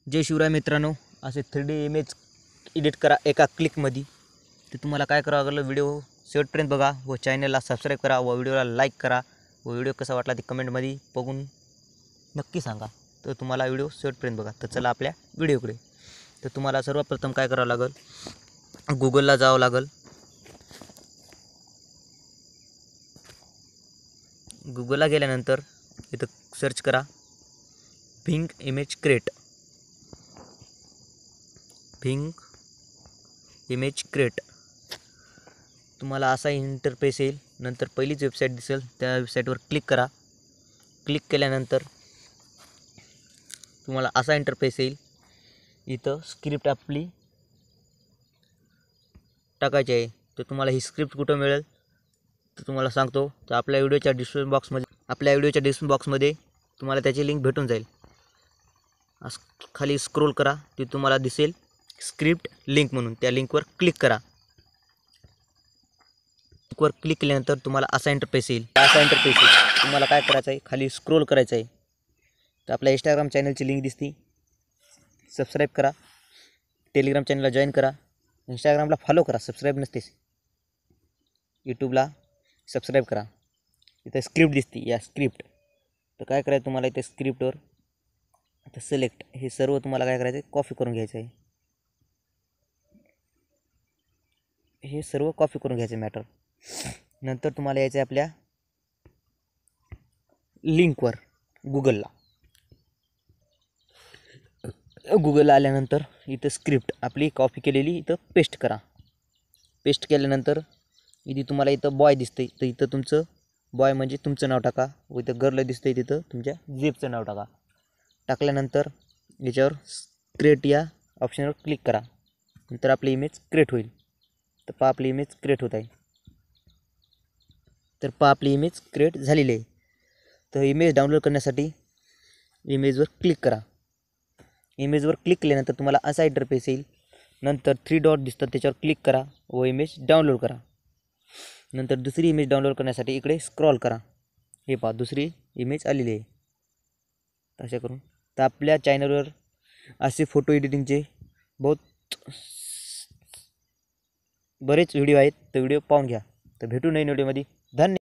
जय शिवराय मित्रांनो, असे 3D image edit करा एका क्लिकमध्ये। ते तुम्हाला काय करावं लागलं, व्हिडिओ शेवटपर्यंत बघा व चॅनलला सबस्क्राईब करा व व्हिडिओला लाईक करा व व्हिडिओ कसा वाटला ते कमेंटमध्ये बघून नक्की सांगा। तर तुम्हाला व्हिडिओ शेवटपर्यंत बघा। तर चला आपल्या व्हिडिओकडे। तर तुम्हाला सर्वप्रथम काय करावं लागेल, गुगलला जावं लागेल। गुगलला गेल्यानंतर इथं सर्च करा Bing image create. Bing image create तुम्हाला असा इंटरफेस येईल। नंतर पहिलीच वेबसाईट दिसेल, त्या वेबसाईटवर क्लिक करा। क्लिक केल्यानंतर तुम्हाला असा इंटरफेस येईल। इथं स्क्रिप्ट आपली टाकायची आहे। तर तुम्हाला ही स्क्रिप्ट कुठं मिळेल तर तुम्हाला सांगतो। तर आपल्या व्हिडिओच्या डिस्क्रिप्शन बॉक्समध्ये तुम्हाला त्याची लिंक भेटून जाईल। खाली स्क्रोल करा, ती तुम्हाला दिसेल स्क्रिप्ट लिंक म्हणून। त्या लिंकवर क्लिक करा। लिंकवर क्लिक केल्यानंतर तुम्हाला असा इंटरफेस येईल। तुम्हाला काय करायचं आहे, खाली स्क्रोल करायचं आहे। तर आपल्या इंस्टाग्राम चॅनलची लिंक दिसते, सबस्क्राईब करा। टेलिग्राम चॅनलला जॉईन करा। इंस्टाग्रामला फॉलो करा, सबस्क्राईब नसतेच। यूट्यूबला सबस्क्राईब करा। इथे स्क्रिप्ट दिसते, या स्क्रिप्ट। तर काय करायचं तुम्हाला, इथे स्क्रिप्टवर आता सिलेक्ट, हे सर्व तुम्हाला काय करायचं आहे, कॉपी करून घ्यायचं आहे। हे सर्व कॉपी करून घ्यायचं मॅटर। नंतर तुम्हाला यायचं आहे आपल्या लिंकवर, गुगलला आल्यानंतर इथं स्क्रिप्ट आपली कॉपी केलेली इथं पेस्ट करा। पेस्ट केल्यानंतर इथे तुम्हाला इथं बॉय दिसते, तर इथं तुमचं बॉय म्हणजे तुमचं नाव टाका व इथं गर्ल दिसते, तिथं तुमच्या झेपचं नाव टाका। टाकल्यानंतर याच्यावर क्रिएट या ऑप्शनवर क्लिक करा। नंतर आपली इमेज क्रिएट होईल। तर पहा आपली इमेज क्रिएट होत आहे। तर पहा आपली इमेज क्रिएट झालेली आहे। तर इमेज डाउनलोड करण्यासाठी इमेजवर क्लिक करा। इमेजवर क्लिक केल्यानंतर तुम्हाला असा इंटरफेस येईल। नंतर 3 डॉट दिसतात, त्याच्यावर क्लिक करा व इमेज डाउनलोड करा। नंतर दुसरी इमेज डाउनलोड करण्यासाठी इकडे स्क्रॉल करा। हे पहा दुसरी इमेज आलेली आहे। तशा करून तर आपल्या चॅनलवर असे फोटो एडिटिंगचे बरेच व्हिडिओ आहेत। तर व्हिडिओ पाहून घ्या। तर भेटू नवीन व्हिडिओमध्ये। धन्यवाद।